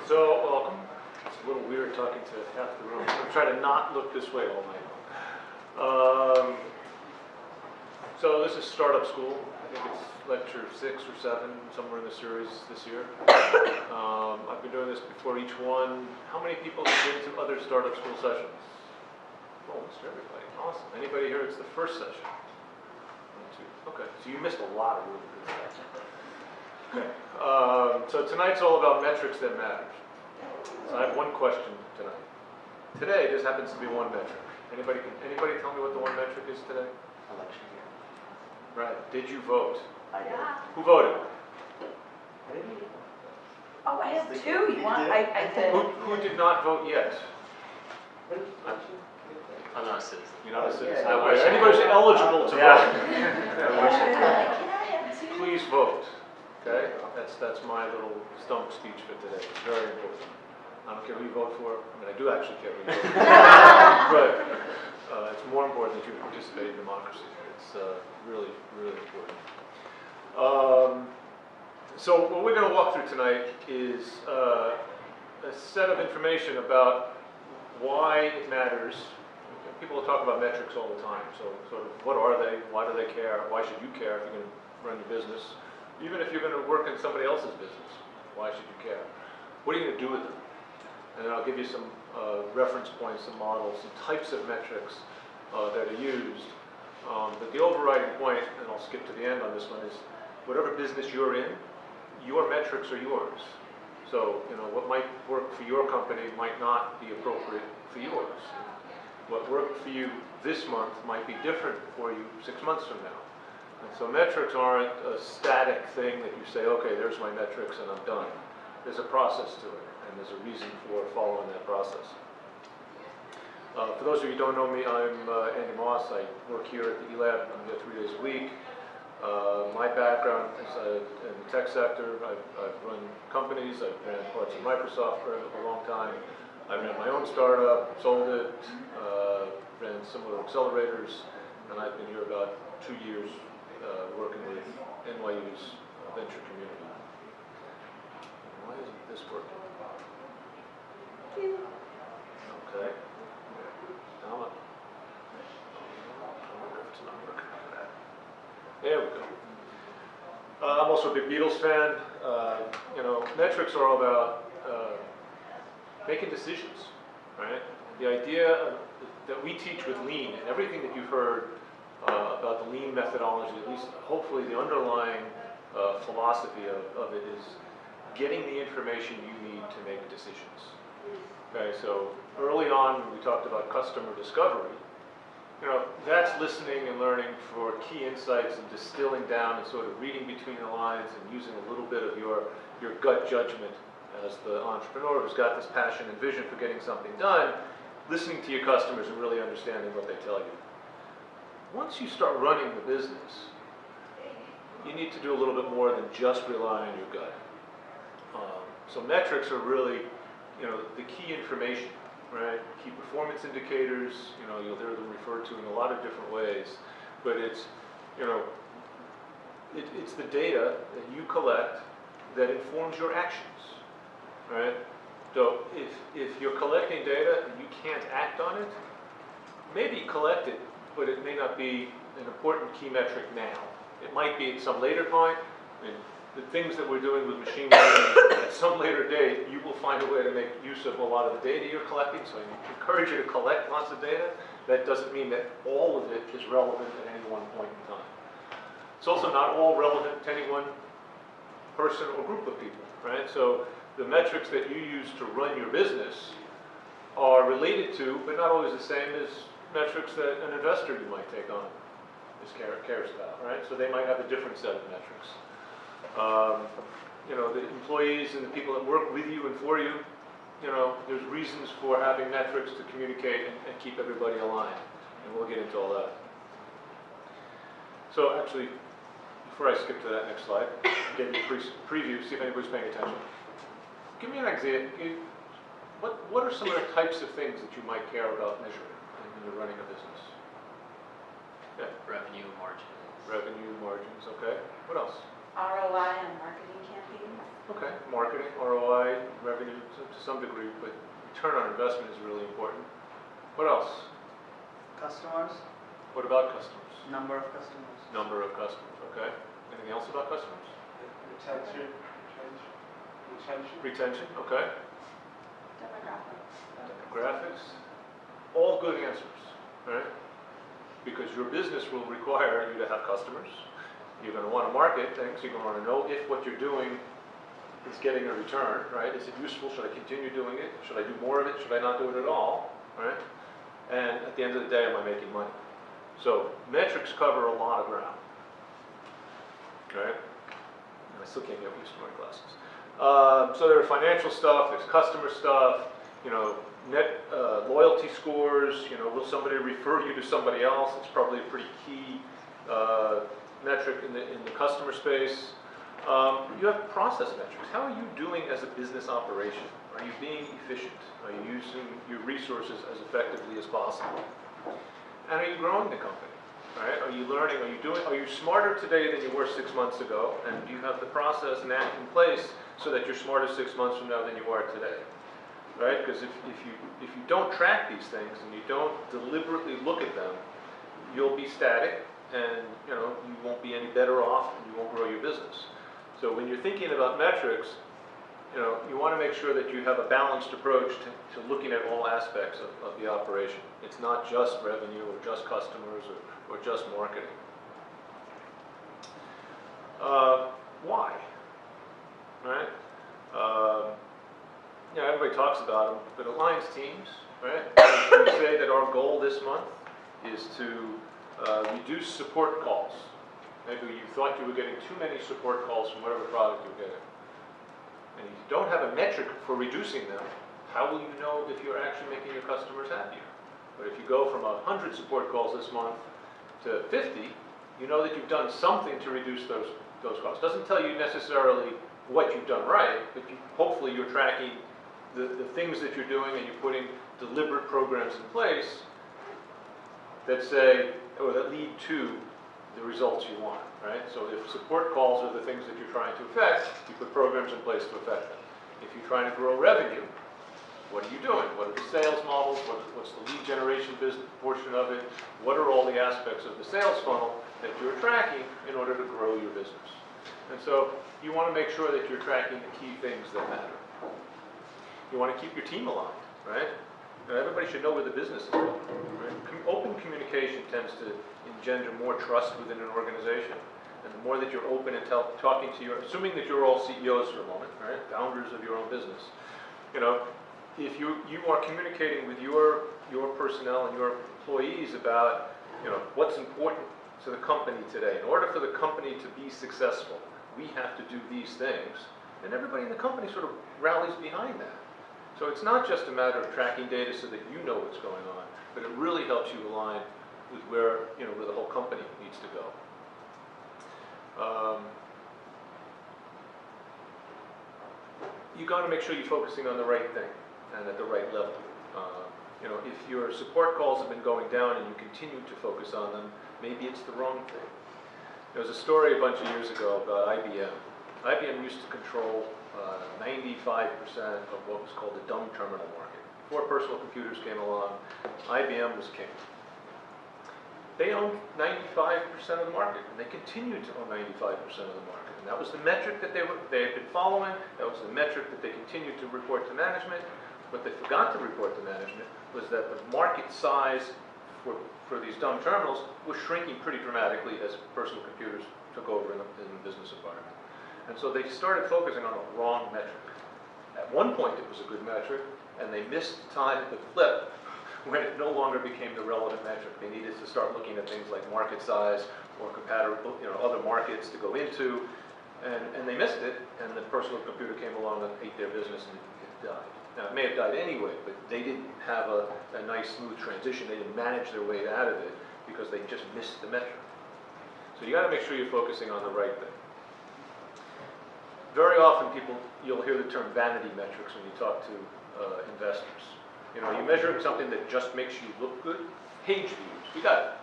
So, welcome. It's a little weird talking to half the room. I'm trying to not look this way all night long. So this is Startup School. I think it's lecture 6 or 7, somewhere in the series this year. I've been doing this before each one. How many people have been to other Startup School sessions? Almost everybody. Awesome. Anybody here? It's the first session. 1, 2. Okay, so you missed a lot of really good stuff. Okay. So tonight's all about metrics that matter. So I have one question tonight. Today, this happens to be one metric. Anybody tell me what the one metric is today? Election year. Right. Did you vote? I did. Who voted? Oh, I have two. You want? I did. Who did not vote yet? I'm not a citizen. You're not a citizen. I wish I Anybody's had. eligible to Yeah. vote. Can I have two? Please vote. Okay? That's my little stump speech for today. It's very important. I don't care who you vote for. I mean, I do actually care who you vote for. But it's more important that you participate in democracy. It's really, really important. So what we're going to walk through tonight is a set of information about why it matters. People talk about metrics all the time. So sort of what are they? Why do they care? Why should you care if you're going to run your business? Even if you're going to work in somebody else's business, why should you care? What are you going to do with them? And then I'll give you some reference points, some models, some types of metrics that are used. But the overriding point, and I'll skip to the end on this one, is whatever business you're in, your metrics are yours. So, what might work for your company might not be appropriate for yours. What worked for you this month might be different for you 6 months from now. And so metrics aren't a static thing that you say, okay, there's my metrics and I'm done. There's a process to it, and there's a reason for following that process. For those of you who don't know me, I'm Andy Moss. I work here at the E-Lab. I'm here 3 days a week. My background is in the tech sector. I've run companies. I've ran parts of Microsoft for a long time. I ran my own startup, sold it, ran similar accelerators, and I've been here about 2 years working with NYU's venture community. Why isn't this working? Okay. Now I wonder if it's not working for that. There we go. I'm also a big Beatles fan. Metrics are all about making decisions, right? The idea that we teach with Lean, and everything that you've heard about the Lean methodology, at least hopefully the underlying philosophy of it is getting the information you need to make decisions. Okay, so early on when we talked about customer discovery, that's listening and learning for key insights and distilling down and sort of reading between the lines and using a little bit of your gut judgment as the entrepreneur who's got this passion and vision for getting something done, listening to your customers and really understanding what they tell you. Once you start running the business, you need to do a little bit more than just rely on your gut. So metrics are really, the key information, right? Key performance indicators, you'll hear them referred to in a lot of different ways, but it's the data that you collect that informs your actions, right? So if you're collecting data and you can't act on it, maybe collect it, but it may not be an important key metric now. It might be at some later point. And the things that we're doing with machine learning, at some later date, you will find a way to make use of a lot of the data you're collecting. So I encourage you to collect lots of data. That doesn't mean that all of it is relevant at any one point in time. It's also not all relevant to any one person or group of people, right? So the metrics that you use to run your business are related to, but not always the same as metrics that an investor you might take on cares about, right? So they might have a different set of metrics. The employees and the people that work with you and for you, there's reasons for having metrics to communicate and keep everybody aligned. And we'll get into all that. So actually, before I skip to that next slide, give you a preview, see if anybody's paying attention. Give me an example. What are some of the types of things that you might care about measuring when you're running a business? Yeah. Revenue margins. Revenue margins, okay. What else? ROI on marketing campaigns. Okay, marketing, ROI, revenue to some degree, but return on investment is really important. What else? Customers, What about customers? number of customers. Number of customers, okay. Anything else about customers? Retention. Retention, okay. Demographics. Demographics, all good answers, right? Because your business will require you to have customers. You're going to want to market things. You're going to want to know if what you're doing is getting a return, right? Is it useful? Should I continue doing it? Should I do more of it? Should I not do it at all, right? And at the end of the day, am I making money? So metrics cover a lot of ground, right? And I still can't get used to wearing glasses. So there's financial stuff, there's customer stuff, you know, net loyalty scores, you know, will somebody refer you to somebody else? It's probably a pretty key metric in the customer space. You have process metrics. How are you doing as a business operation? Are you being efficient? Are you using your resources as effectively as possible? And are you growing the company? Right? Are you learning? Are you smarter today than you were 6 months ago? And do you have the process and act in place so that you're smarter 6 months from now than you are today? Right? Because if you don't track these things and you don't deliberately look at them, you'll be static, and you won't be any better off, and you won't grow your business. So when you're thinking about metrics, you want to make sure that you have a balanced approach to looking at all aspects of the operation. It's not just revenue or just customers or just marketing. Why? Right? Everybody talks about them, but Alliance teams, right? We say that our goal this month is to reduce support calls. Maybe you thought you were getting too many support calls from whatever product you were getting. And if you don't have a metric for reducing them, how will you know if you're actually making your customers happier? But if you go from 100 support calls this month to 50, you know that you've done something to reduce those costs. Doesn't tell you necessarily what you've done right, but hopefully you're tracking the things that you're doing, and you're putting deliberate programs in place that say, or that lead to the results you want, right? So if support calls are the things that you're trying to affect, you put programs in place to affect them. If you're trying to grow revenue, what are you doing? What are the sales models? What's the lead generation business portion of it? What are all the aspects of the sales funnel that you're tracking in order to grow your business? And so you want to make sure that you're tracking the key things that matter. You want to keep your team aligned, right? And everybody should know where the business is going. Right? Open communication tends to engender more trust within an organization. And the more that you're open and talking to assuming that you're all CEOs for a moment, right? Founders of your own business. If you are communicating with your personnel and your employees about, what's important to the company today. In order for the company to be successful, we have to do these things. And everybody in the company sort of rallies behind that. So it's not just a matter of tracking data so that you know what's going on, but it really helps you align with where the whole company needs to go. You got to make sure you're focusing on the right thing and at the right level. If your support calls have been going down and you continue to focus on them, maybe it's the wrong thing. There was a story a bunch of years ago about IBM. IBM used to control 95% of what was called the dumb terminal market. Before personal computers came along, IBM was king. They owned 95% of the market, and they continued to own 95% of the market. And that was the metric that they had been following. That was the metric that they continued to report to management. What they forgot to report to management was that the market size for these dumb terminals was shrinking pretty dramatically as personal computers took over in the business environment. And so they started focusing on a wrong metric. At one point it was a good metric, and they missed the time at the flip when it no longer became the relevant metric. They needed to start looking at things like market size or compatible, other markets to go into, and they missed it, and the personal computer came along and ate their business, and it died. Now, it may have died anyway, but they didn't have a nice, smooth transition. They didn't manage their way out of it because they just missed the metric. So you got to make sure you're focusing on the right thing. Very often you'll hear the term vanity metrics when you talk to investors. You're measuring something that just makes you look good. Page views. We got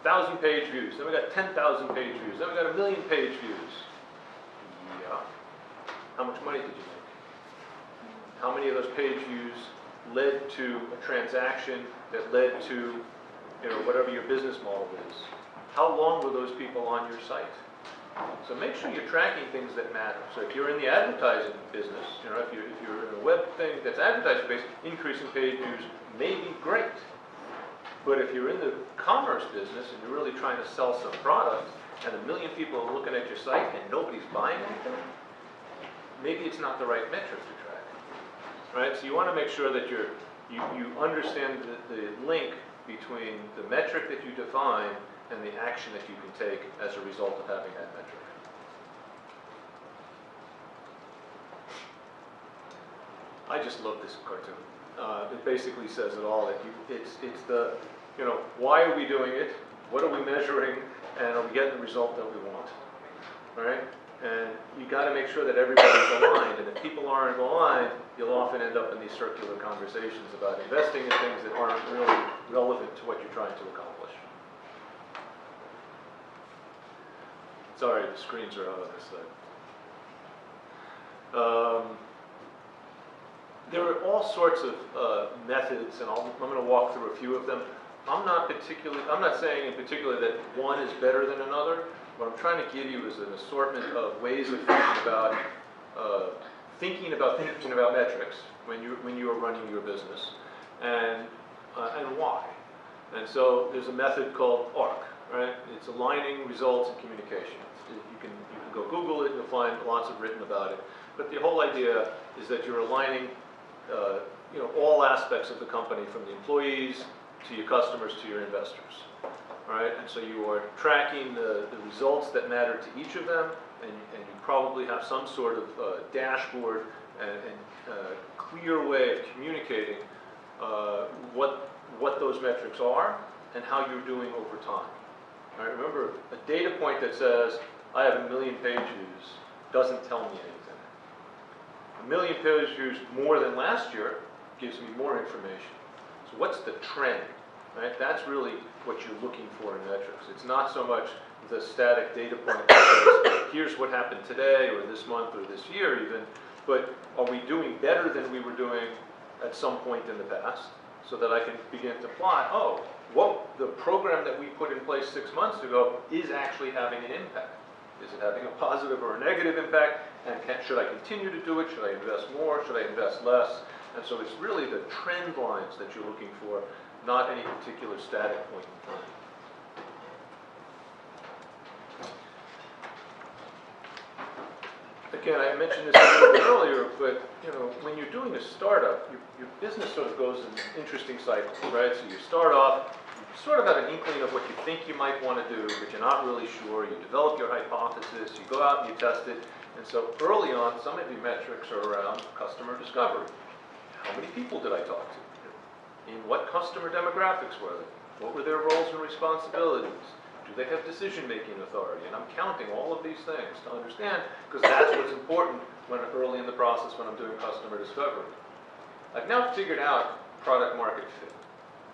1,000 page views. Then we got 10,000 page views. Then we got 1 million page views. How much money did you make? How many of those page views led to a transaction that led to, whatever your business model is? How long were those people on your site? So make sure you're tracking things that matter. So if you're in the advertising business, if you're in a web thing that's advertising-based, increasing page views may be great. But if you're in the commerce business and you're really trying to sell some product, and 1 million people are looking at your site and nobody's buying anything, maybe it's not the right metric to track. Right? So you want to make sure that you understand the link between the metric that you define and the action that you can take as a result of having that metric. I just love this cartoon. It basically says it all. It's the, why are we doing it? What are we measuring? And are we getting the result that we want? All right? And you got to make sure that everybody's aligned. And if people aren't aligned, you'll often end up in these circular conversations about investing in things that aren't really relevant to what you're trying to accomplish. Sorry, the screens are out on this side. There are all sorts of methods, and I'm going to walk through a few of them. I'm not saying in particular that one is better than another. What I'm trying to give you is an assortment of ways of thinking about metrics when you are running your business, and why. And so there's a method called ARC, right? It's aligning results and communication. You can go Google it, you'll find lots of written about it. But the whole idea is that you're aligning all aspects of the company, from the employees to your customers to your investors. All right? And so you are tracking the results that matter to each of them, and you probably have some sort of dashboard and clear way of communicating what those metrics are and how you're doing over time. All right? Remember, a data point that says, I have 1 million page views, doesn't tell me anything. 1 million page views more than last year gives me more information. So what's the trend? Right? That's really what you're looking for in metrics. It's not so much the static data point that says, here's what happened today or this month or this year even, but are we doing better than we were doing at some point in the past, so that I can begin to plot, the program that we put in place 6 months ago is actually having an impact. Is it having a positive or a negative impact? And should I continue to do it? Should I invest more? Should I invest less? And so it's really the trend lines that you're looking for, not any particular static point in time. Again, I mentioned this a little bit earlier, but when you're doing a startup, your business sort of goes in interesting cycles, right? So you start off, you sort of have an inkling of what you think you might want to do, but you're not really sure. You develop your hypothesis, you go out and you test it, and so early on, some of your metrics are around customer discovery. How many people did I talk to? In what customer demographics were they? What were their roles and responsibilities? Do they have decision-making authority? And I'm counting all of these things to understand, because that's what's important when early in the process when I'm doing customer discovery. I've now figured out product market fit.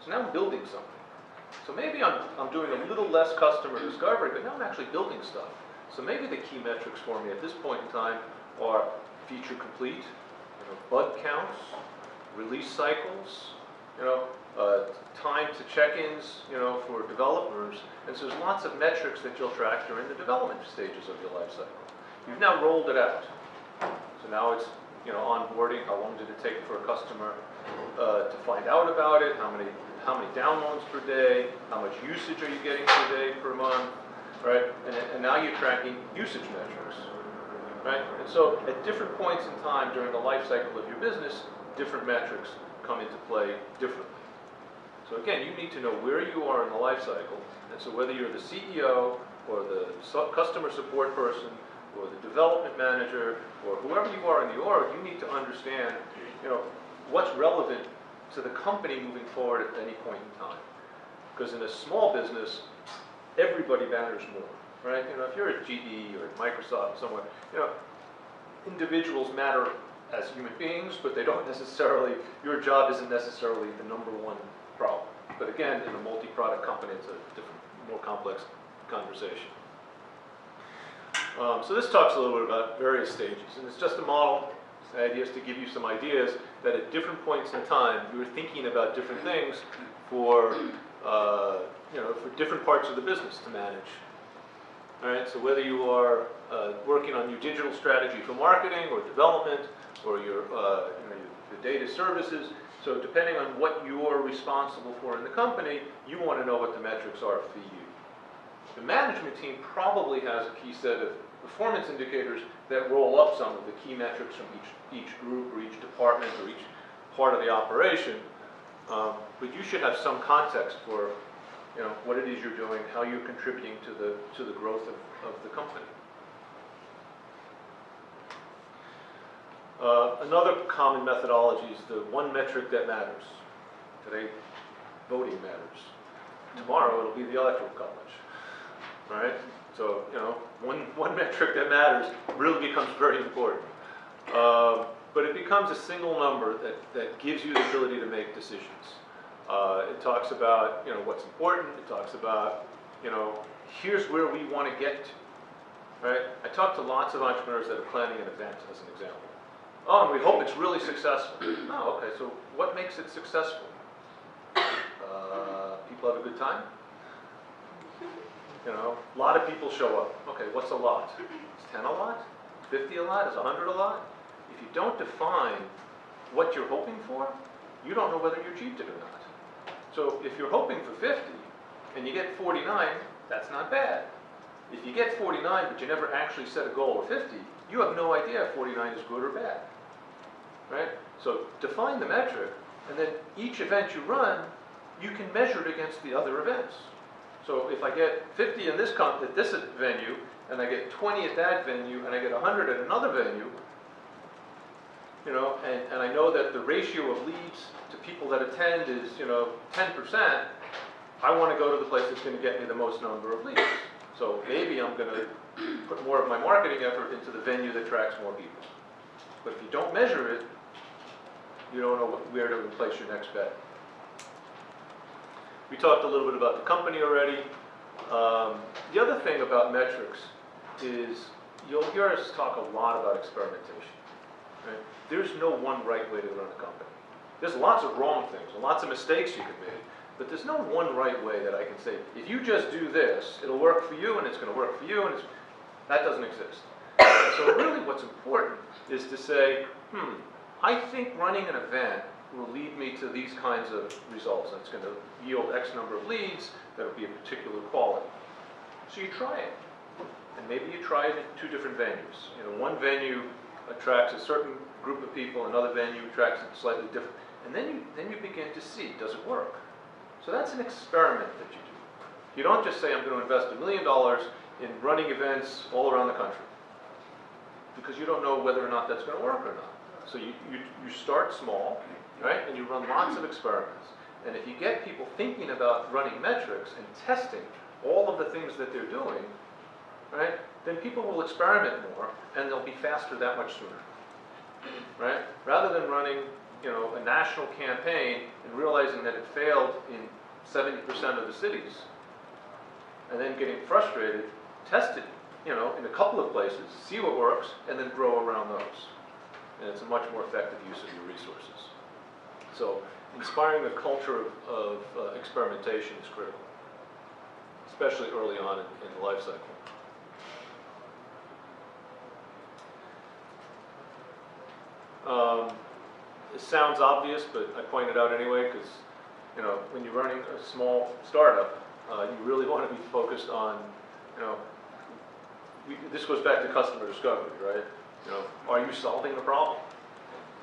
So now I'm building something. So maybe I'm doing a little less customer discovery, but now I'm actually building stuff. So maybe the key metrics for me at this point in time are feature complete, bug counts, release cycles, time to check-ins, for developers. And so there's lots of metrics that you'll track during the development stages of your life cycle. You've now rolled it out. So now it's, onboarding. How long did it take for a customer to find out about it? How many downloads per day? How much usage are you getting per day, per month? Right? And now you're tracking usage metrics. Right? And so at different points in time during the life cycle of your business, different metrics come into play differently. So again, you need to know where you are in the life cycle, and so whether you're the CEO or the customer support person or the development manager or whoever you are in the org, you need to understand, what's relevant to the company moving forward at any point in time. Because in a small business, everybody matters more, right? If you're at GE or at Microsoft somewhere, individuals matter as human beings, but they don't necessarily, your job isn't necessarily the number one problem. But again, in a multi-product company, it's a different, more complex conversation. So this talks a little bit about various stages, and it's just a model. The idea is to give you some ideas that at different points in time you're thinking about different things for, for different parts of the business to manage. All right, so whether you are working on your digital strategy for marketing or development, or your data services, so depending on what you're responsible for in the company, you want to know what the metrics are for you. The management team probably has a key set of performance indicators that roll up some of the key metrics from each group or each department or each part of the operation, but you should have some context for what it is you're doing, how you're contributing to the growth of the company. Another common methodology is the one metric that matters. Today, voting matters. Tomorrow, it'll be the electoral college, right? So, one metric that matters really becomes very important. But it becomes a single number that gives you the ability to make decisions. It talks about, what's important. It talks about, here's where we want to get to, right? I talk to lots of entrepreneurs that are planning an event, as an example. Oh, and we hope it's really successful. Oh, okay, so what makes it successful? People have a good time? A lot of people show up. Okay, what's a lot? Is 10 a lot? 50 a lot? Is 100 a lot? If you don't define what you're hoping for, you don't know whether you achieved it or not. So if you're hoping for 50 and you get 49, that's not bad. If you get 49 but you never actually set a goal of 50, you have no idea if 49 is good or bad. Right? So define the metric, and then each event you run, you can measure it against the other events. So if I get 50 in this at this venue, and I get 20 at that venue, and I get 100 at another venue, and I know that the ratio of leads to people that attend is, 10%, I want to go to the place that's going to get me the most number of leads. So maybe I'm going to put more of my marketing effort into the venue that attracts more people. But if you don't measure it, you don't know where to place your next bet. We talked a little bit about the company already. The other thing about metrics is you'll hear us talk a lot about experimentation. Right? There's no one right way to run a company. There's lots of wrong things and lots of mistakes you can make, but there's no one right way that I can say, if you just do this, it'll work for you and it's going to work for you, and that doesn't exist. And so really what's important is to say, I think running an event will lead me to these kinds of results, and it's going to yield X number of leads that will be of particular quality. So you try it, and maybe you try it in two different venues. One venue attracts a certain group of people, another venue attracts a slightly different, and then you begin to see, does it work? So that's an experiment that you do. You don't just say, I'm going to invest $1 million in running events all around the country, because you don't know whether or not that's going to work or not. So you start small, right, and you run lots of experiments. And if you get people thinking about running metrics and testing all of the things that they're doing, right, then people will experiment more, and they'll be faster that much sooner, right? Rather than running, a national campaign and realizing that it failed in 70% of the cities, and then getting frustrated, test it, in a couple of places, see what works, and then grow around those. And it's a much more effective use of your resources. So inspiring a culture of experimentation is critical, especially early on in the life cycle. It sounds obvious, but I point it out anyway, because when you're running a small startup, you really want to be focused on, this goes back to customer discovery, right? Are you solving the problem,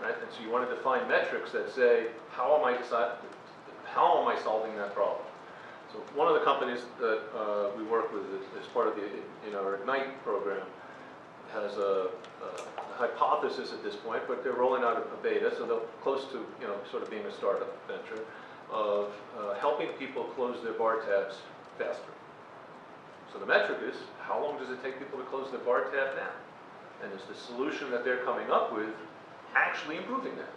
right? And so you want to define metrics that say, how am I solving that problem? So one of the companies that we work with as part of our Ignite program has a hypothesis at this point, but they're rolling out a beta, so they're close to sort of being a startup venture of helping people close their bar tabs faster. So the metric is, how long does it take people to close their bar tab now? And is the solution that they're coming up with actually improving that?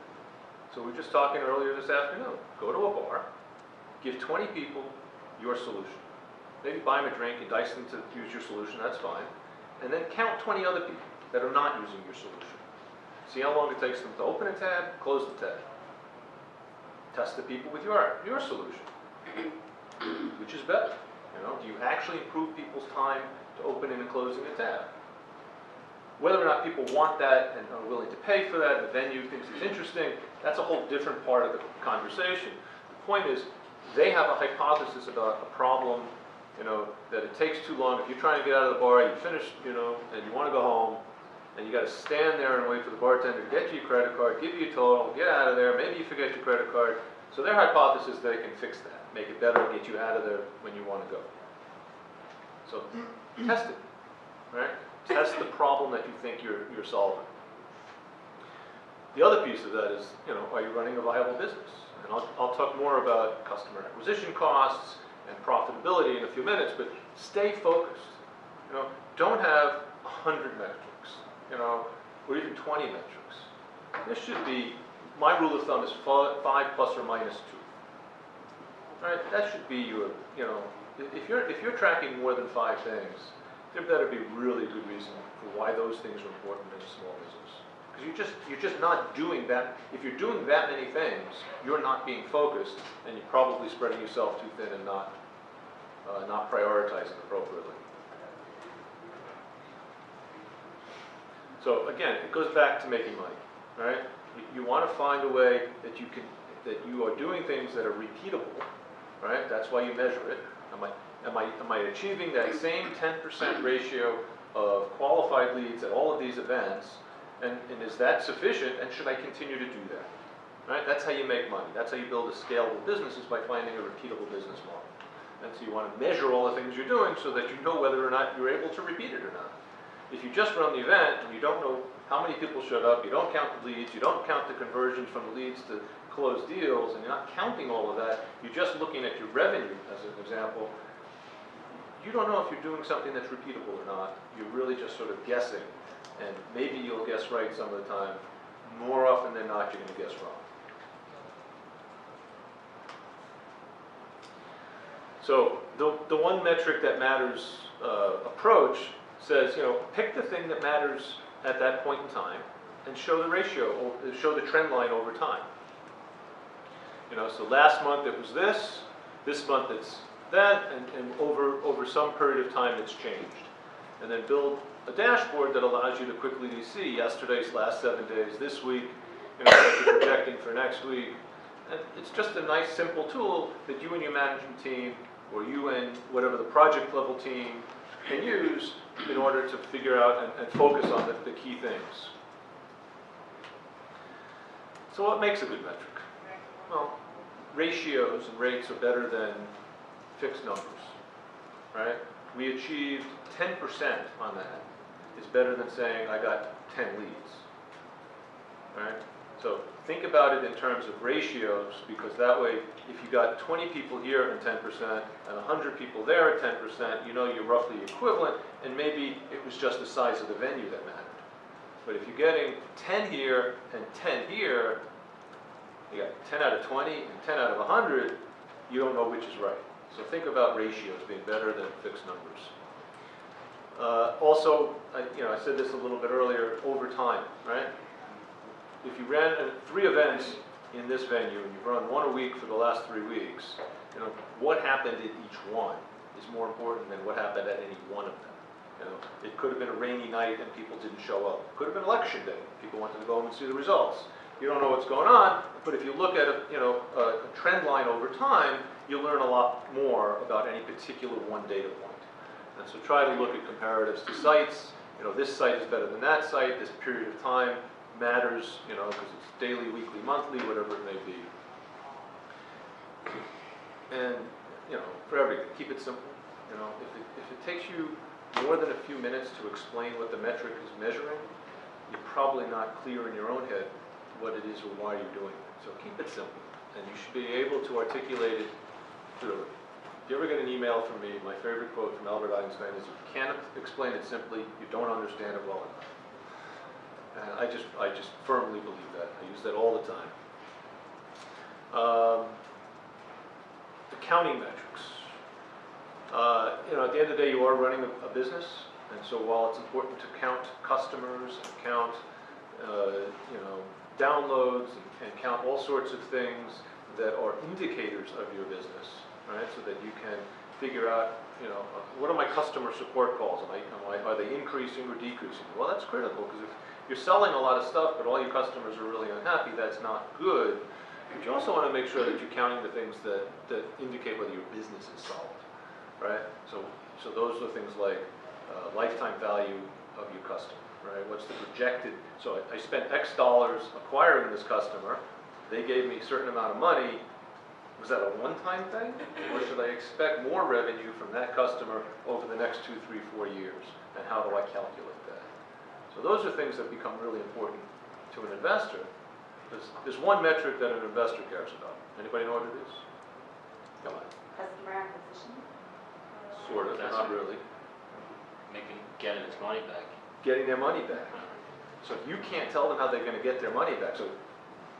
So we were just talking earlier this afternoon. Go to a bar, give 20 people your solution. Maybe buy them a drink, entice them to use your solution, that's fine. and then count 20 other people that are not using your solution. See how long it takes them to open a tab, close the tab. Test the people with your solution. Which is better? Do you actually improve people's time to opening and closing a tab? Whether or not people want that and are willing to pay for that, the venue thinks it's interesting, that's a whole different part of the conversation. The point is, they have a hypothesis about a problem, that it takes too long. If you're trying to get out of the bar, you finish, and you want to go home, and you got to stand there and wait for the bartender to get you your credit card, give you a total, get out of there, maybe you forget your credit card. So their hypothesis is they can fix that, make it better, get you out of there when you want to go. So test it, right? Test the problem that you think you're solving. The other piece of that is, are you running a viable business? And I'll talk more about customer acquisition costs and profitability in a few minutes, but stay focused. Don't have 100 metrics, or even 20 metrics. This should be, my rule of thumb is 5 plus or minus 2. Right? That should be your, if you're tracking more than 5 things, there better be really good reason for why those things are important in a small business. Because you're just not doing that. If you're doing that many things, you're not being focused, and you're probably spreading yourself too thin and not prioritizing appropriately. So again, it goes back to making money, right? You want to find a way that you are doing things that are repeatable, right? That's why you measure it. Am I achieving that same 10% ratio of qualified leads at all of these events? And is that sufficient? And should I continue to do that? Right? That's how you make money. That's how you build a scalable business, is by finding a repeatable business model. And so you want to measure all the things you're doing so that you know whether or not you're able to repeat it or not. If you just run the event and you don't know how many people showed up, you don't count the leads, you don't count the conversions from the leads to closed deals, and you're not counting all of that, you're just looking at your revenue as an example, you don't know if you're doing something that's repeatable or not. You're really just sort of guessing, and maybe you'll guess right some of the time. More often than not, you're going to guess wrong. So the one metric that matters approach says, pick the thing that matters at that point in time and show the ratio, or show the trend line over time. So last month it was this month it's that, and over some period of time it's changed. And then build a dashboard that allows you to quickly see yesterday's last 7 days, this week, what you're projecting for next week. And it's just a nice simple tool that you and your management team, or you and whatever the project level team can use in order to figure out and focus on the key things. So what makes a good metric? Well, ratios and rates are better than fixed numbers, right? We achieved 10% on that. It's better than saying I got 10 leads, right? So think about it in terms of ratios, because that way, if you got 20 people here and 10%, and 100 people there at 10%, you're roughly equivalent, and maybe it was just the size of the venue that mattered. But if you're getting 10 here and 10 here, you got 10 out of 20 and 10 out of 100, you don't know which is right. So think about ratios being better than fixed numbers. Also, I said this a little bit earlier, over time, right? If you ran 3 events in this venue and you've run 1 a week for the last 3 weeks, what happened at each one is more important than what happened at any one of them. It could have been a rainy night and people didn't show up. It could have been election day. People wanted to go home and see the results. You don't know what's going on, but if you look at a trend line over time, you'll learn a lot more about any particular one data point. And so try to look at comparatives to sites. This site is better than that site. This period of time matters, because it's daily, weekly, monthly, whatever it may be. And for everything, keep it simple. If it takes you more than a few minutes to explain what the metric is measuring, you're probably not clear in your own head what it is or why you're doing it. So keep it simple, and you should be able to articulate it clearly. If you ever get an email from me, my favorite quote from Albert Einstein is, if you can't explain it simply, you don't understand it well enough. And I just firmly believe that. I use that all the time. Accounting metrics. At the end of the day, you are running a business, And so while it's important to count customers and count, downloads and count all sorts of things that are indicators of your business, right? So that you can figure out, what are my customer support calls? Are they increasing or decreasing? Well, that's critical, because if you're selling a lot of stuff, but all your customers are really unhappy, that's not good. But you also want to make sure that you're counting the things that indicate whether your business is solid, right? So those are things like lifetime value of your customer, right? What's the projected? So I spent X dollars acquiring this customer. They gave me a certain amount of money. Was that a one-time thing? Or should I expect more revenue from that customer over the next 2, 3, 4 years? And how do I calculate that? So those are things that become really important to an investor. There's one metric that an investor cares about. Anybody know what it is? Come on. Customer acquisition? Sort of, not really. Getting its money back. Getting their money back. So you can't tell them how they're going to get their money back. So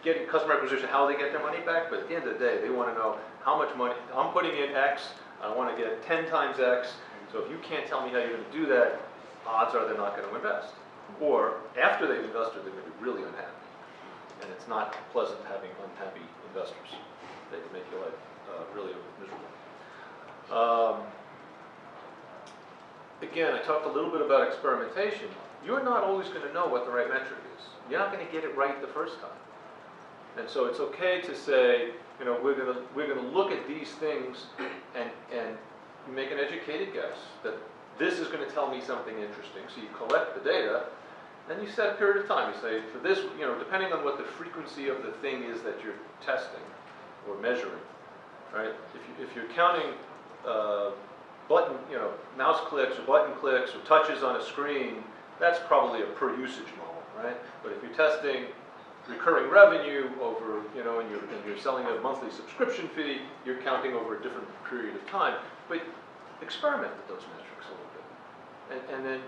getting customer acquisition, how they get their money back, but at the end of the day, they want to know how much money, I'm putting in X, I want to get 10 times X. So if you can't tell me how you're going to do that, odds are they're not going to invest. Or after they've invested, they're going to be really unhappy. And it's not pleasant having unhappy investors. They can make your life really miserable. Again, I talked a little bit about experimentation. You're not always going to know what the right metric is. You're not going to get it right the first time. And so it's okay to say, we're going to look at these things and make an educated guess that this is going to tell me something interesting. So you collect the data, then you set a period of time. You say, for this, depending on what the frequency of the thing is that you're testing or measuring, right? If you're counting mouse clicks or button clicks or touches on a screen, that's probably a per usage model, right? But if you're testing recurring revenue over, and you're selling a monthly subscription fee, you're counting over a different period of time. But experiment with those metrics a little bit. And then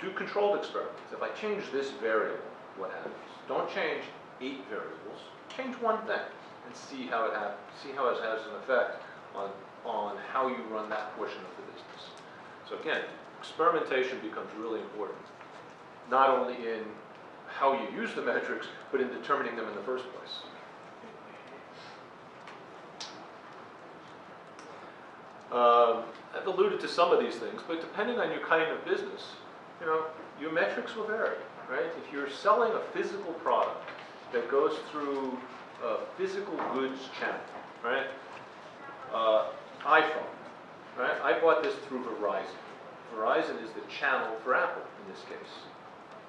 do controlled experiments. If I change this variable, what happens? Don't change 8 variables. Change one thing and see how it happens. See how it has an effect on how you run that portion of the business. So again, experimentation becomes really important, not only in how you use the metrics, but in determining them in the first place. I've alluded to some of these things, but depending on your kind of business, your metrics will vary, right? If you're selling a physical product that goes through a physical goods channel, right? iPhone, right? I bought this through Verizon. Verizon is the channel for Apple in this case,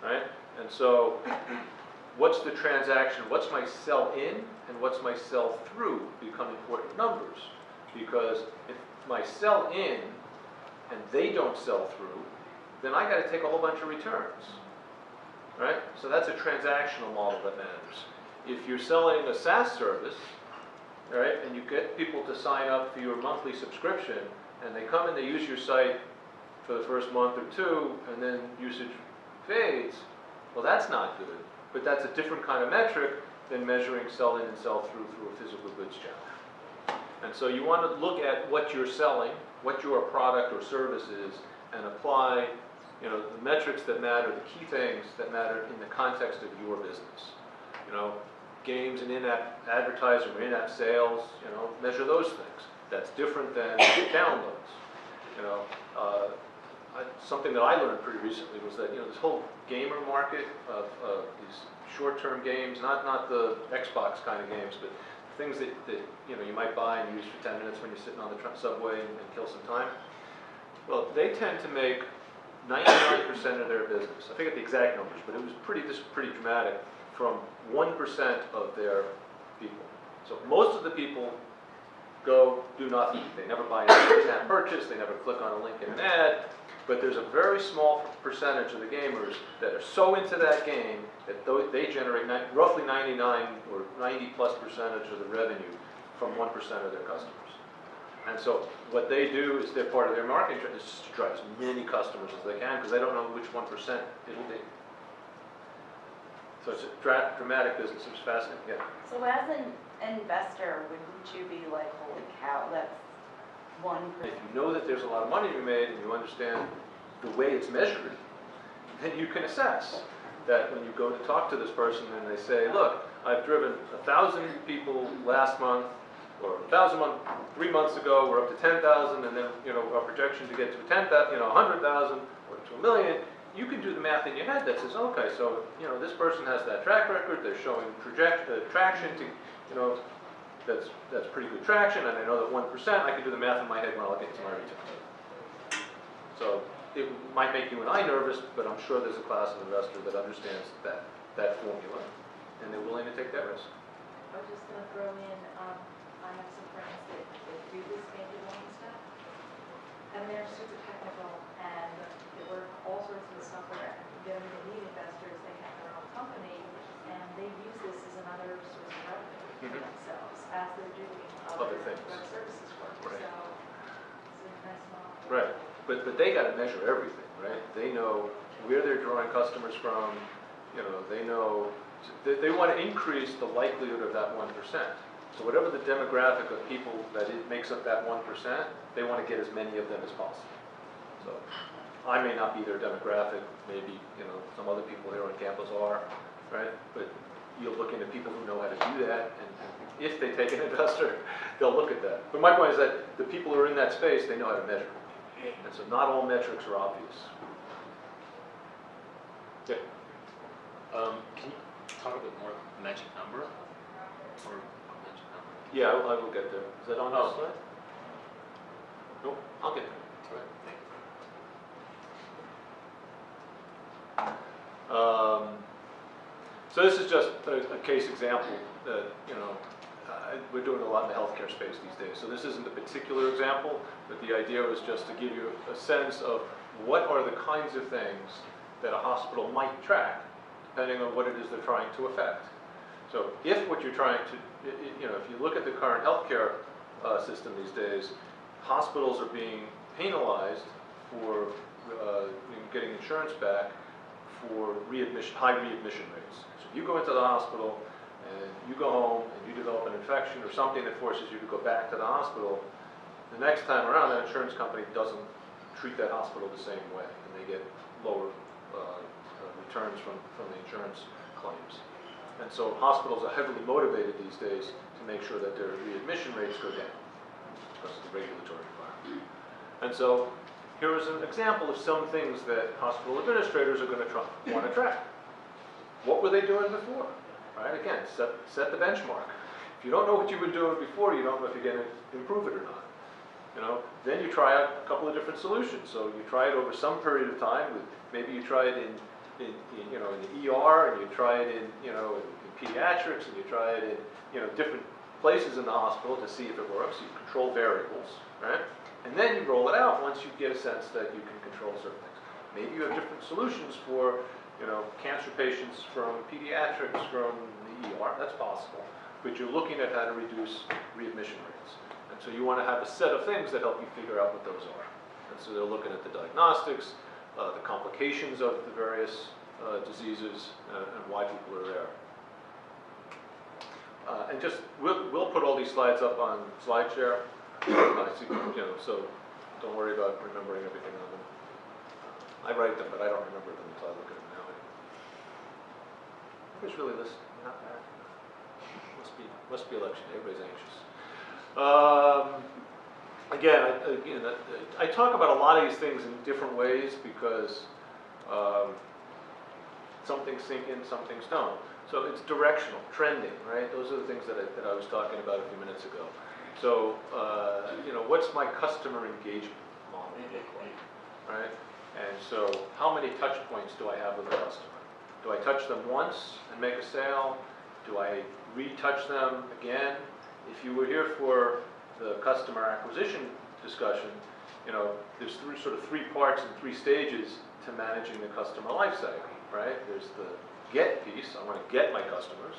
right? And so what's the transaction, what's my sell in and what's my sell through become important numbers, because if my sell in and they don't sell through, then I got to take a whole bunch of returns, right? So that's a transactional model that matters. If you're selling a SaaS service, right, and you get people to sign up for your monthly subscription, and they come and they use your site for the first month or two, and then usage fades, well, that's not good. But that's a different kind of metric than measuring sell-in and sell-through through a physical goods channel. And so you want to look at what you're selling, what your product or service is, and apply, the metrics that matter, the key things that matter in the context of your business. Games and in-app advertising or in-app sales, measure those things. That's different than downloads. Something that I learned pretty recently was that this whole gamer market of these short-term games, not the Xbox kind of games, but things that you might buy and use for 10 minutes when you're sitting on the subway and kill some time. Well, they tend to make 99% of their business. I forget the exact numbers, but it was pretty dramatic, from 1% of their people. So most of the people go do nothing. They never buy an in-app purchase, they never click on a link in an ad, but there's a very small percentage of the gamers that are so into that game that they generate roughly 99 or 90+% of the revenue from 1% of their customers. And so what they do is they're part of their marketing is just to drive as many customers as they can, because they don't know which 1% it'll be. So it's a dramatic business. It's fascinating. Yeah. So as an investor, wouldn't you be like, holy cow, that's 1%? If you know that there's a lot of money to be made and you understand the way it's measured, then you can assess that when you go to talk to this person and they say, look, I've driven 1,000 people last month, or 1,000 3 months ago, we're up to 10,000, and then, our projection to get to 10,000, 100,000 or to 1 million. You can do the math in your head that says, okay, so, this person has that track record, they're showing traction to, that's pretty good traction, and I know that 1%, I can do the math in my head when I look into my return. So it might make you and I nervous, but I'm sure there's a class of investor that understands that formula, and they're willing to take that risk. I was just gonna throw in, I have some friends that do this bank loan stuff, and they're super technical, and they work all sorts of software, and they don't even need investors, they have their own company, and they use this as another source of revenue for themselves, as they're doing Other things. web services work, Right. so it's a nice model. Right, but they got to measure everything, right? They know where they're drawing customers from, they know, they want to increase the likelihood of that 1%. So whatever the demographic of people that it makes up that 1%, they want to get as many of them as possible. So I may not be their demographic, maybe, some other people here on campus are, right? But you're looking at people who know how to do that, and if they take an investor, they'll look at that. But my point is that the people who are in that space, they know how to measure. And so not all metrics are obvious. Yeah. Can you talk a bit more about magic number? Or magic number? Yeah, I will get there. Is that on this Oh. slide? Nope, I'll get there. All right, thank you. So this is just a case example that, we're doing a lot in the healthcare space these days. So this isn't a particular example, but the idea was just to give you a sense of what are the kinds of things that a hospital might track, depending on what it is they're trying to affect. So if what you're trying to, if you look at the current healthcare system these days, hospitals are being penalized for getting insurance back for high readmission rates. So if you go into the hospital and you go home and you develop an infection or something that forces you to go back to the hospital, the next time around that insurance company doesn't treat that hospital the same way, and they get lower returns from the insurance claims. And so hospitals are heavily motivated these days to make sure that their readmission rates go down because of the regulatory environment. And so here is an example of some things that hospital administrators are going to want to track. What were they doing before? Right? Again, set the benchmark. If you don't know what you were doing before, you don't know if you're going to improve it or not. Then you try out a couple of different solutions. So you try it over some period of time. Maybe you try it in the ER, and you try it in pediatrics, and you try it in different places in the hospital to see if it works. You control variables, right? And then you roll it out once you get a sense that you can control certain things. Maybe you have different solutions for cancer patients from pediatrics, from the ER. That's possible. But you're looking at how to reduce readmission rates. And so you want to have a set of things that help you figure out what those are. And so they're looking at the diagnostics, the complications of the various diseases, and why people are there. And just, we'll put all these slides up on SlideShare. So don't worry about remembering everything on them. I write them, but I don't remember them until I look at them now. Who's really listening? Not bad. Must be election day. Everybody's anxious. Again, I talk about a lot of these things in different ways because some things sink in, some things don't. So it's directional, trending, right? Those are the things that I was talking about a few minutes ago. So, what's my customer engagement model look like, right? And so, how many touch points do I have with a customer? Do I touch them once and make a sale? Do I retouch them again? If you were here for the customer acquisition discussion, there's three parts and 3 stages to managing the customer life cycle, right? There's the get piece. I want to get my customers.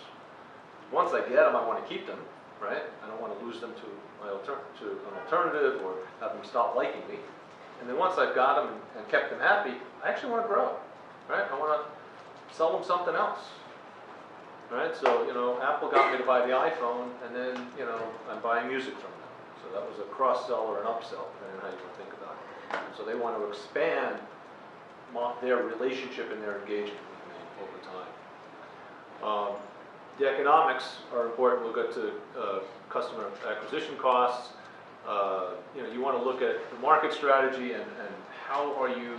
Once I get them, I want to keep them, right? I don't want to lose them to an alternative or have them stop liking me. And then once I've got them and kept them happy, I actually want to grow, right? I want to sell them something else, right? So, Apple got me to buy the iPhone, and then, I'm buying music from them. So that was a cross-sell or an upsell, depending on how you want to think about it. So they want to expand their relationship and their engagement with me over time. The economics are important. We'll get to customer acquisition costs. You want to look at the market strategy and how are you,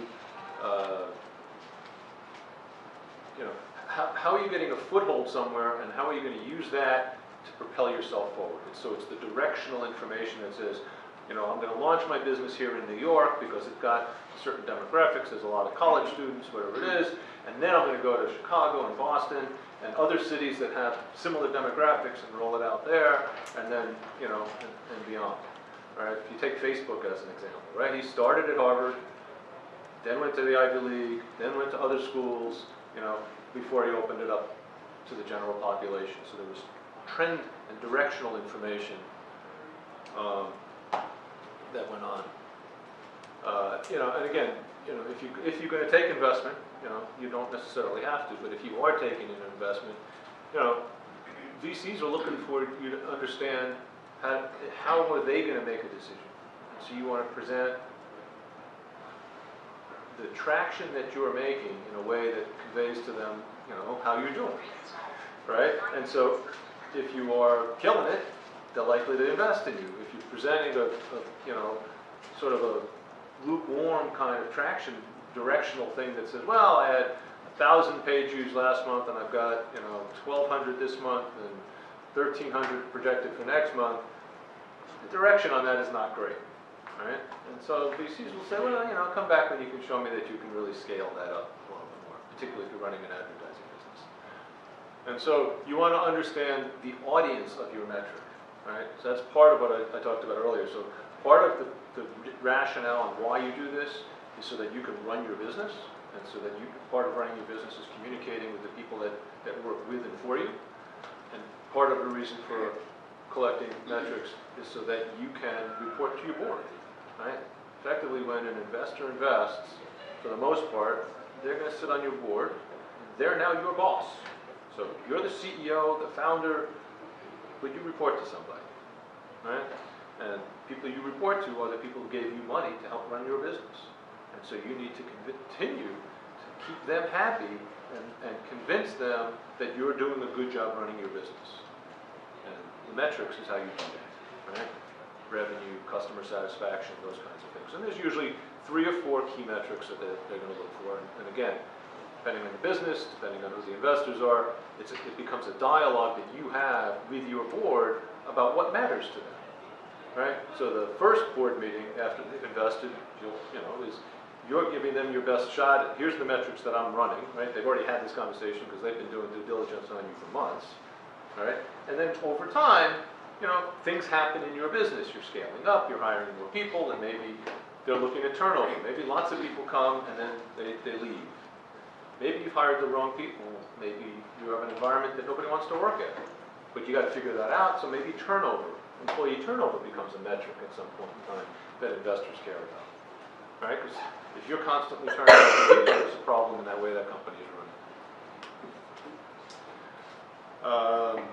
how are you getting a foothold somewhere and how are you going to use that to propel yourself forward. And so it's the directional information that says, I'm going to launch my business here in New York because it's got certain demographics, there's a lot of college students, whatever it is, and then I'm going to go to Chicago and Boston and other cities that have similar demographics and roll it out there, and then, and beyond. Right? If you take Facebook as an example, right? He started at Harvard, then went to the Ivy League, then went to other schools, before he opened it up to the general population. So there was trend and directional information that went on. And again, if you're going to take investment, you don't necessarily have to, but if you are taking an investment, VCs are looking for you to understand how are they going to make a decision. So you want to present the traction that you're making in a way that conveys to them, how you're doing, right? And so if you are killing it, they're likely to invest in you. If you're presenting sort of a lukewarm kind of traction, directional thing that says, well, I had 1,000 page views last month and I've got 1,200 this month and 1,300 projected for next month, the direction on that is not great, right? And so VCs will say, well, come back when you can show me that you can really scale that up a little bit more, particularly if you're running an advertising business. And so you want to understand the audience of your metric, right? So that's part of what I talked about earlier. So part of the rationale on why you do this is so that you can run your business, and so that part of running your business is communicating with the people that work with and for you. And part of the reason for collecting metrics is so that you can report to your board, right? Effectively, when an investor invests, for the most part, they're going to sit on your board. They're now your boss. So you're the CEO, the founder, but you report to somebody, right? And people you report to are the people who gave you money to help run your business. And so you need to continue to keep them happy and convince them that you're doing a good job running your business. And the metrics is how you do that, right? Revenue, customer satisfaction, those kinds of things. And there's usually 3 or 4 key metrics that they're going to look for. And again, depending on the business, depending on who the investors are, it becomes a dialogue that you have with your board about what matters to them, right? So the first board meeting after they've invested, is you're giving them your best shot. Here's the metrics that I'm running, right? They've already had this conversation because they've been doing due diligence on you for months, all right? And then over time, things happen in your business. You're scaling up, you're hiring more people, and maybe they're looking at turnover. Maybe lots of people come and then they leave. Maybe you've hired the wrong people. Maybe you have an environment that nobody wants to work at. But you got to figure that out, so maybe employee turnover becomes a metric at some point in time that investors care about, right? Because if you're constantly turning employees, there's a problem in that way that company is running.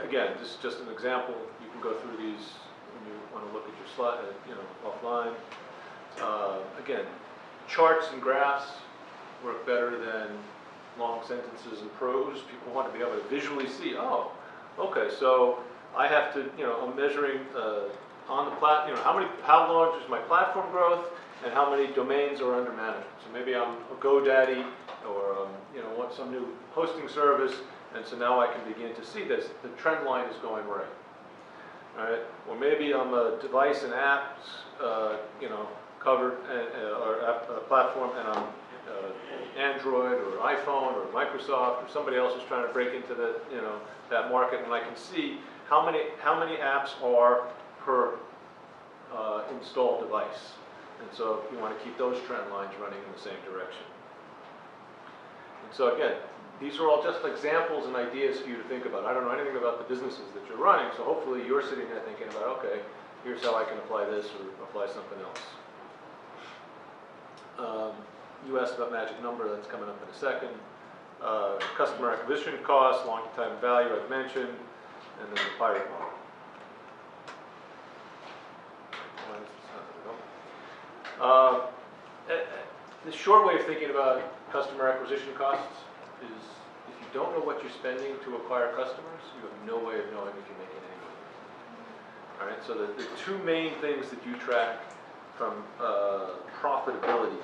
Again, this is just an example. You can go through these when you want to look at your slide, offline. Again, charts and graphs work better than long sentences and prose. People want to be able to visually see, oh, okay, so I have to, I'm measuring on the how large is my platform growth and how many domains are under management. So maybe I'm a GoDaddy or, want some new hosting service, and so now I can begin to see this, the trend line is going right. All right, or maybe I'm a device and apps, covered, or app, platform, and I'm Android or iPhone or Microsoft or somebody else is trying to break into the, that market, and I can see how many apps are per installed device. And so you want to keep those trend lines running in the same direction. And so again, these are all just examples and ideas for you to think about. I don't know anything about the businesses that you're running, so hopefully you're sitting there thinking about, okay, here's how I can apply this or apply something else. You asked about magic number, that's coming up in a second. Customer acquisition costs, long-time value I've mentioned, and then the pirate model. The short way of thinking about customer acquisition costs is if you don't know what you're spending to acquire customers, you have no way of knowing if you're making any money. All right, so the two main things that you track from profitability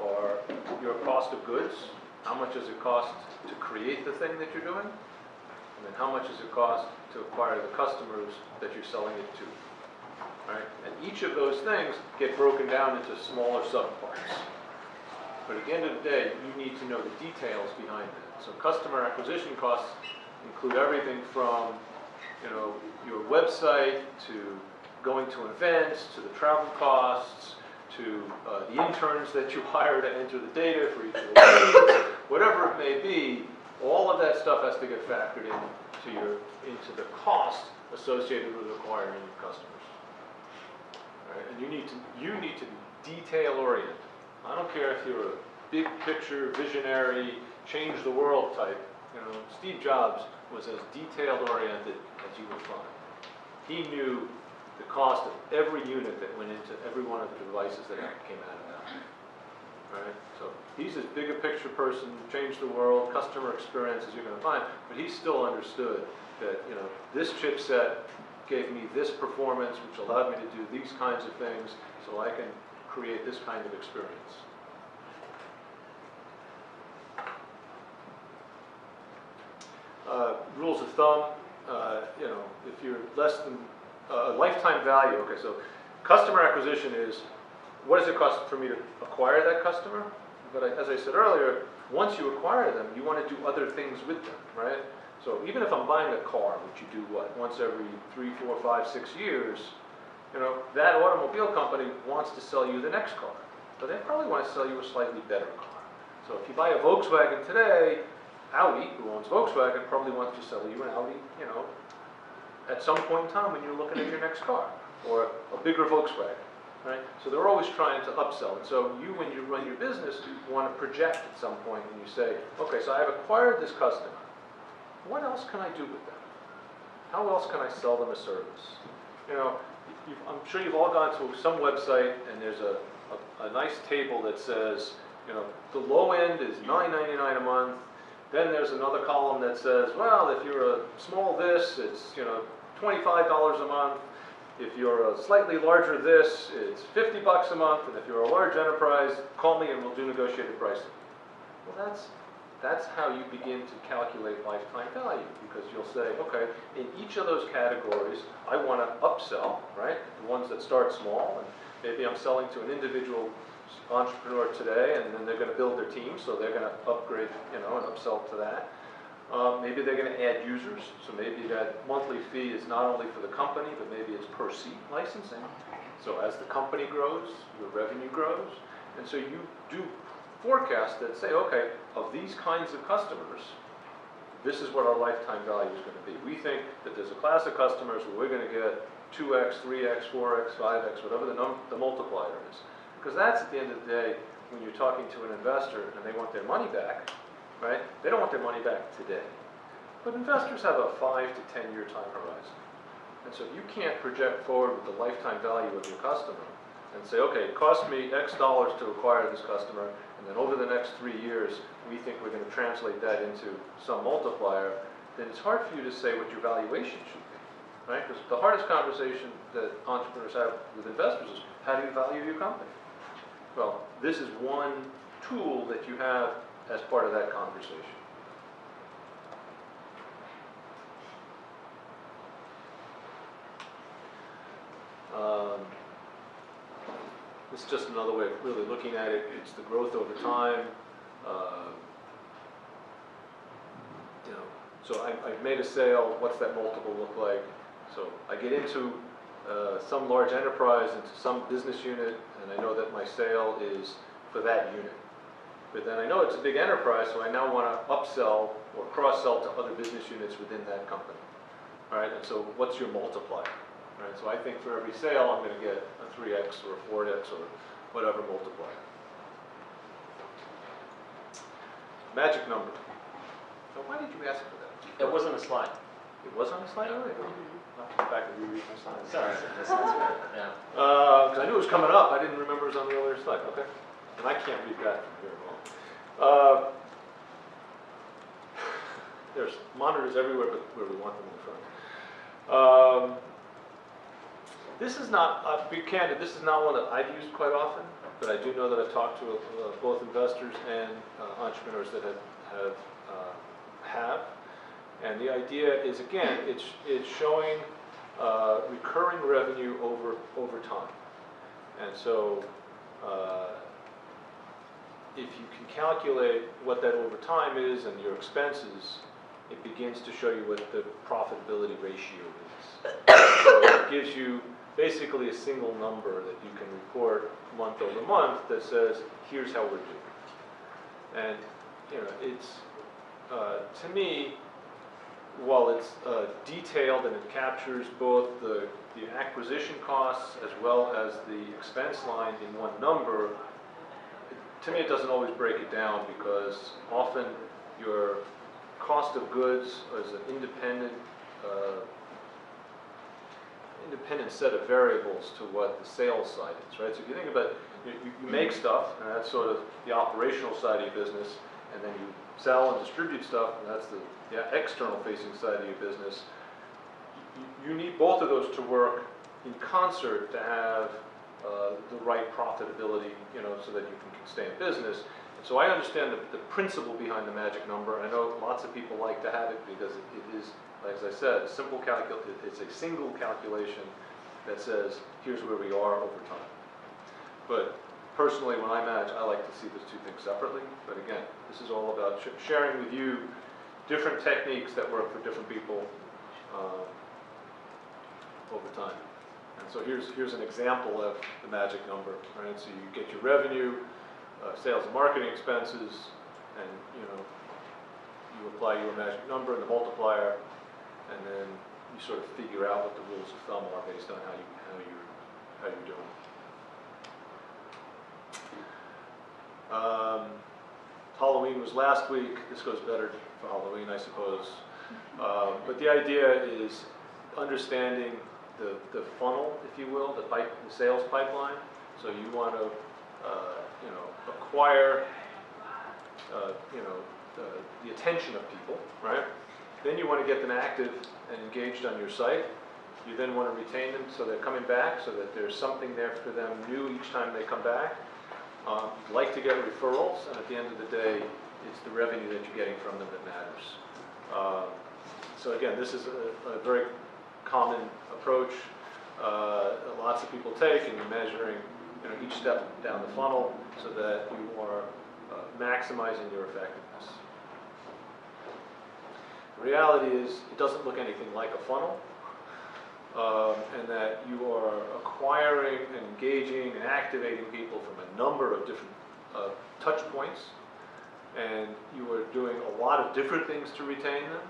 are your cost of goods, how much does it cost to create the thing that you're doing, and then how much does it cost to acquire the customers that you're selling it to. All right, and each of those things get broken down into smaller subparts. But at the end of the day, you need to know the details behind it. So customer acquisition costs include everything from, your website to going to events, to the travel costs, to the interns that you hire to enter the data for each of the leads, whatever it may be. All of that stuff has to get factored into the cost associated with acquiring new customers. All right? And you need to be detail oriented. I don't care if you're a big picture, visionary, change the world type. Steve Jobs was as detail oriented as you would find. He knew the cost of every unit that went into every one of the devices that came out of that. All right? So he's as big a picture person, change the world, customer experience as you're going to find, but he still understood that this chipset gave me this performance, which allowed me to do these kinds of things, so I can create this kind of experience. Rules of thumb, if you're less than lifetime value, okay, so customer acquisition is what does it cost for me to acquire that customer? But as I said earlier, once you acquire them, you want to do other things with them, right? So even if I'm buying a car, which you do once every 3, 4, 5, 6 years, that automobile company wants to sell you the next car, but they probably want to sell you a slightly better car. So if you buy a Volkswagen today, Audi, who owns Volkswagen, probably wants to sell you an Audi, at some point in time when you're looking at your next car, or a bigger Volkswagen, right? So they're always trying to upsell. And so you, when you run your business, you want to project at some point and you say, okay, so I've acquired this customer. What else can I do with them? How else can I sell them a service? I'm sure you've all gone to some website and there's a nice table that says, the low end is $9.99 a month. Then there's another column that says, well, if you're a small this, it's $25 a month. If you're a slightly larger this, it's $50 a month. And if you're a large enterprise, call me and we'll do negotiated pricing. Well, that's how you begin to calculate lifetime value, because you'll say, okay, in each of those categories, I want to upsell, right? The ones that start small, and maybe I'm selling to an individual entrepreneur today, and then they're going to build their team, so they're going to upgrade, and upsell to that. Maybe they're going to add users, so maybe that monthly fee is not only for the company, but maybe it's per seat licensing. So as the company grows, your revenue grows, and so you do forecasts that say, okay, of these kinds of customers, this is what our lifetime value is going to be. We think that there's a class of customers where we're going to get 2x, 3x, 4x, 5x, whatever the multiplier is. Because that's, at the end of the day, when you're talking to an investor and they want their money back, right? They don't want their money back today. But investors have a 5 to 10 year time horizon. And so if you can't project forward with the lifetime value of your customer and say, okay, it cost me X dollars to acquire this customer, and then over the next 3 years, we think we're going to translate that into some multiplier, then it's hard for you to say what your valuation should be, right? Because the hardest conversation that entrepreneurs have with investors is, how do you value your company? Well, this is one tool that you have as part of that conversation. This is just another way of really looking at it. It's the growth over time. So I've made a sale. What's that multiple look like? So I get into some large enterprise, into some business unit, and I know that my sale is for that unit. But then I know it's a big enterprise, so I now want to upsell or cross-sell to other business units within that company. All right, and so what's your multiplier? All right, so I think for every sale, I'm going to get a 3x or a 4x or whatever multiplier. Magic number. So why did you ask for that? It wasn't a slide. It was on the slide already? I'll have to go back and reread my slides. Sorry, that sounds right. Yeah. Because I knew it was coming up. I didn't remember it was on the earlier slide. Okay. and I can't read that from here at all. There's monitors everywhere but where we want them in the front. This is not, to be candid, this is not one that I've used quite often, but I do know that I've talked to both investors and entrepreneurs that have. And the idea is, again, it's showing recurring revenue over time. And so if you can calculate what that over time is and your expenses, it begins to show you what the profitability ratio is. So it gives you basically a single number that you can report month over month that says, here's how we're doing. And it's, to me, while it's detailed and it captures both the acquisition costs as well as the expense line in one number, to me it doesn't always break it down, because often your cost of goods is an independent set of variables to what the sales side is, right? So if you think about, you make stuff, and that's sort of the operational side of your business, and then you sell and distribute stuff, and that's the external facing side of your business. You need both of those to work in concert to have the right profitability, so that you can stay in business. And so I understand the principle behind the magic number. I know lots of people like to have it because it is, as I said, it's a single calculation that says, here's where we are over time. But personally, when I manage, I like to see those two things separately. But again, this is all about sharing with you different techniques that work for different people over time. And so here's an example of the magic number, right? So you get your revenue, sales and marketing expenses, and you apply your magic number and the multiplier, and then you sort of figure out what the rules of thumb are based on how you're doing. Halloween was last week. This goes better for Halloween, I suppose. But the idea is understanding the funnel, if you will, the sales pipeline. So you want to, acquire, the attention of people, right? Then you want to get them active and engaged on your site. You then want to retain them so they're coming back, so that there's something there for them new each time they come back. You'd like to get referrals, and at the end of the day, it's the revenue that you're getting from them that matters. So again, this is a very common approach. Lots of people take, and you're measuring each step down the funnel so that you are maximizing your effectiveness. The reality is, it doesn't look anything like a funnel, and that you are acquiring and engaging and activating people from a number of different touch points, and you are doing a lot of different things to retain them.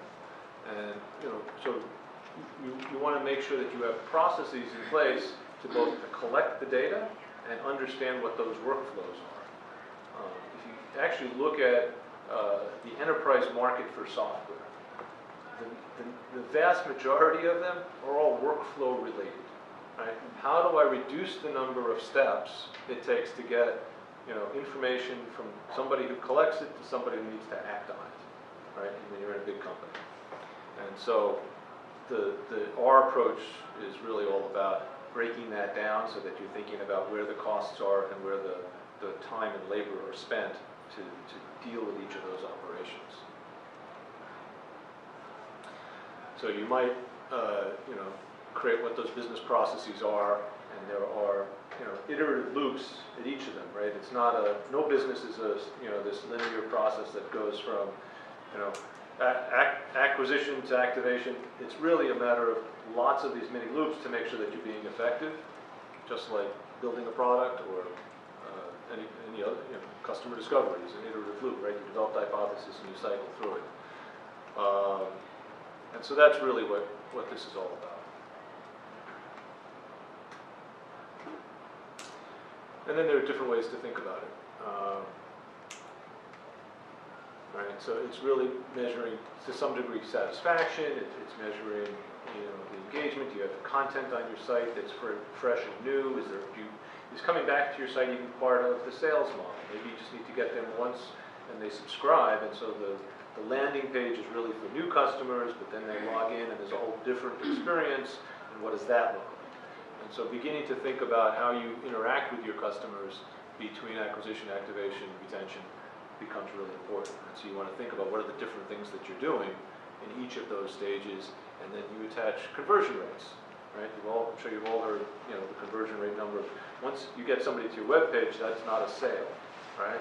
And so you want to make sure that you have processes in place to both collect the data and understand what those workflows are. If you actually look at the enterprise market for software, the vast majority of them are all workflow related, right? How do I reduce the number of steps it takes to get information from somebody who collects it to somebody who needs to act on it, right? When you're in a big company. And so our approach is really all about breaking that down so that you're thinking about where the costs are and where the time and labor are spent to deal with each of those operations. So you might, create what those business processes are, and there are, iterative loops at each of them, right? It's not no business is this linear process that goes from, acquisition to activation. It's really a matter of lots of these mini loops to make sure that you're being effective, just like building a product or any other, customer discovery is an iterative loop, right? You develop the hypothesis and you cycle through it. And so that's really what this is all about. And then there are different ways to think about it. right? So it's really measuring, to some degree, satisfaction, it's measuring, you know, the engagement. Do you have content on your site that's fresh and new? Is coming back to your site even part of the sales model? Maybe you just need to get them once and they subscribe, and so the landing page is really for new customers, but then they log in and there's a whole different experience, and what does that look like? And so beginning to think about how you interact with your customers between acquisition, activation, retention becomes really important. And so you want to think about what are the different things that you're doing in each of those stages, and then you attach conversion rates, right? I'm sure you've all heard, you know, the conversion rate number. Once you get somebody to your web page, that's not a sale, right?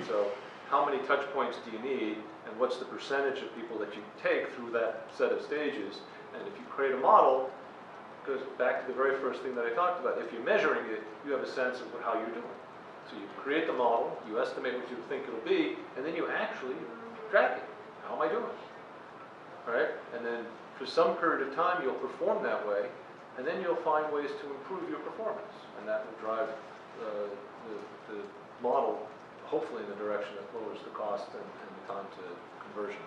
So how many touch points do you need, and what's the percentage of people that you take through that set of stages? And if you create a model, it goes back to the very first thing that I talked about. If you're measuring it, you have a sense of how you're doing. So you create the model, you estimate what you think it'll be, and then you actually track it. How am I doing? All right? And then for some period of time, you'll perform that way, and then you'll find ways to improve your performance. And that will drive the model, hopefully in the direction that lowers the cost and the time to conversion.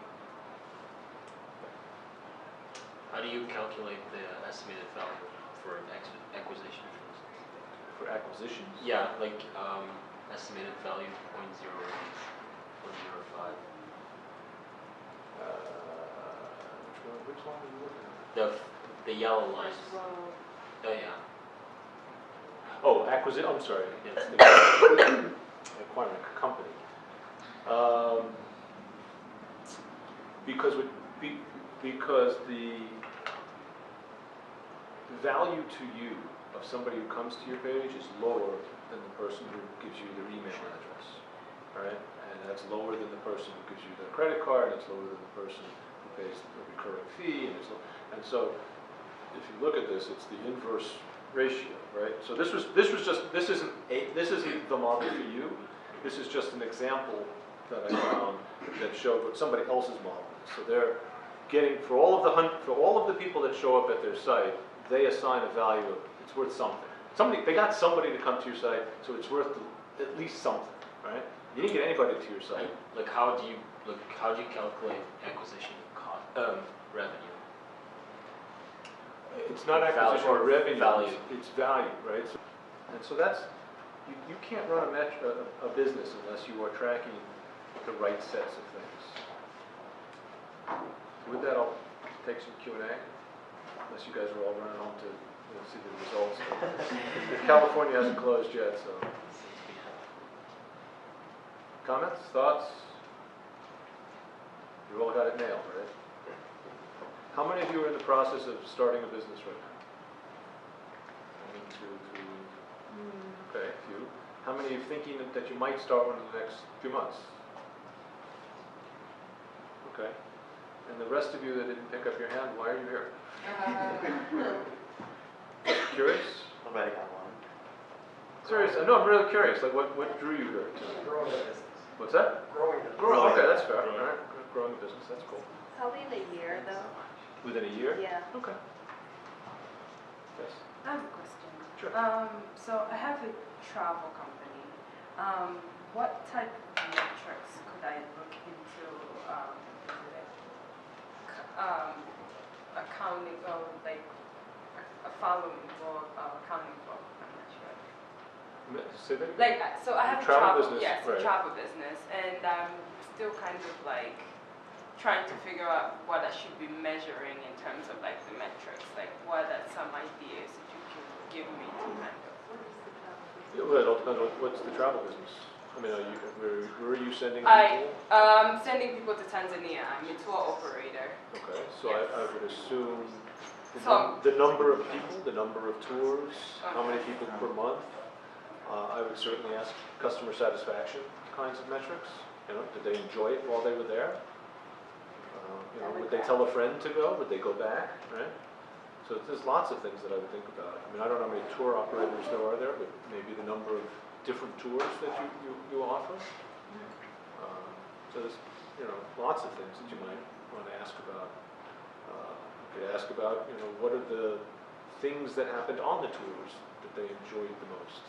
How do you calculate the estimated value for an acquisition? For acquisitions? Yeah, like estimated value 0.08, 0.05. Which one are you looking at? The yellow line. First row. Oh yeah. Oh, acquisition, I'm sorry. Yes. Acquiring a company. Because the value to you of somebody who comes to your page is lower than the person who gives you their email address, right? And that's lower than the person who gives you their credit card, and it's lower than the person who pays the recurring fee, and so if you look at this, it's the inverse ratio, right? So this isn't the model for you. This is just an example that I found that showed what somebody else's model is. So they're getting for all of the people that show up at their site, they assign a value of it's worth something. They got somebody to come to your site, so it's worth at least something, right? You didn't get anybody to your site. Like how do you calculate acquisition cost revenue? It's not acquisition or revenue. Value. It's value, right? So, and so that's you can't run a business unless you are tracking the right sets of things. With that, I'll take some Q&A. Unless you guys are all running home to see the results. California hasn't closed yet, so. Comments, thoughts? You all got it nailed, right? How many of you are in the process of starting a business right now? 1, 2, 3. Okay, a few. How many are you thinking that you might start one in the next few months? Okay. And the rest of you that didn't pick up your hand, why are you here? Curious? Nobody got one. Serious? No, I'm really curious. Like, what drew you here tonight? Growing the business. What's that? Growing the business. Growing. Okay, that's fair. Growing. All right, growing a business. That's cool. Probably in a year though. Within a year? Yeah. Okay. Yes. I have a question. Sure. So I have a travel company. What type of metrics could I look into? Accounting or like a following for accounting for? I'm not sure. Say that again? Like, so I have a Travel travel, business, yes, right. a travel business, and I'm still kind of like trying to figure out what I should be measuring in terms of like the metrics. Like, what are some ideas that you can give me to kind of? Well, it all depends on what's the travel business. I mean, where are you sending people? Sending people to Tanzania. I'm a tour operator. Okay, so Yes. I would assume So- the number of people, the number of tours, how many people per month. I would certainly ask customer satisfaction kinds of metrics. You know, did they enjoy it while they were there? Would they tell a friend to go? Would they go back? Right? So there's lots of things that I would think about. I mean, I don't know how many tour operators there are there, but maybe the number of different tours that you offer. So there's lots of things that you might want to ask about. You could ask about what are the things that happened on the tours that they enjoyed the most.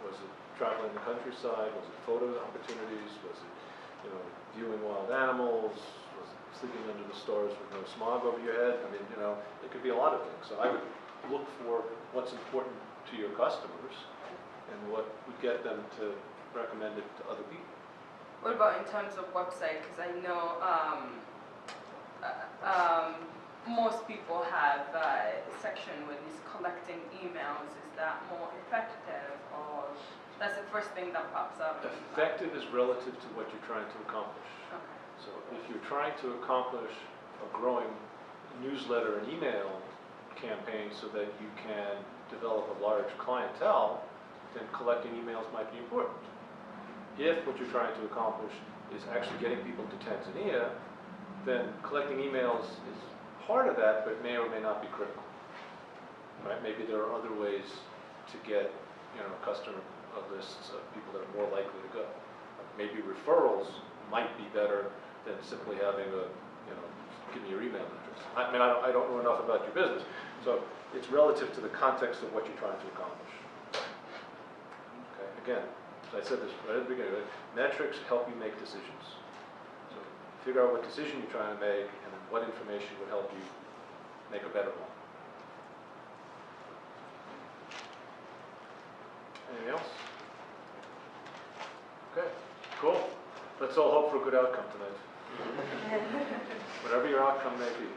Was it traveling the countryside? Was it photo opportunities? Was it you know, viewing wild animals, sleeping under the stars with no smog over your head. I mean, you know, it could be a lot of things. So I would look for what's important to your customers and what would get them to recommend it to other people. What about in terms of website? Because I know most people have a section where it's collecting emails. Is that more effective, or that's the first thing that pops up? Effective is relative to what you're trying to accomplish. Okay. So if you're trying to accomplish a growing newsletter and email campaign so that you can develop a large clientele, then collecting emails might be important. If what you're trying to accomplish is actually getting people to Tanzania, then collecting emails is part of that, but may or may not be critical. Right? Maybe there are other ways to get, you know, customer lists of people that are more likely to go. Maybe referrals might be better than simply having a, you know, give me your email address. I mean, I don't know enough about your business, so it's relative to the context of what you're trying to accomplish. Okay, again, as I said this right at the beginning, right? Metrics help you make decisions. So figure out what decision you're trying to make and then what information would help you make a better one. Anything else? Okay, cool. Let's all hope for a good outcome tonight. Whatever your outcome may be.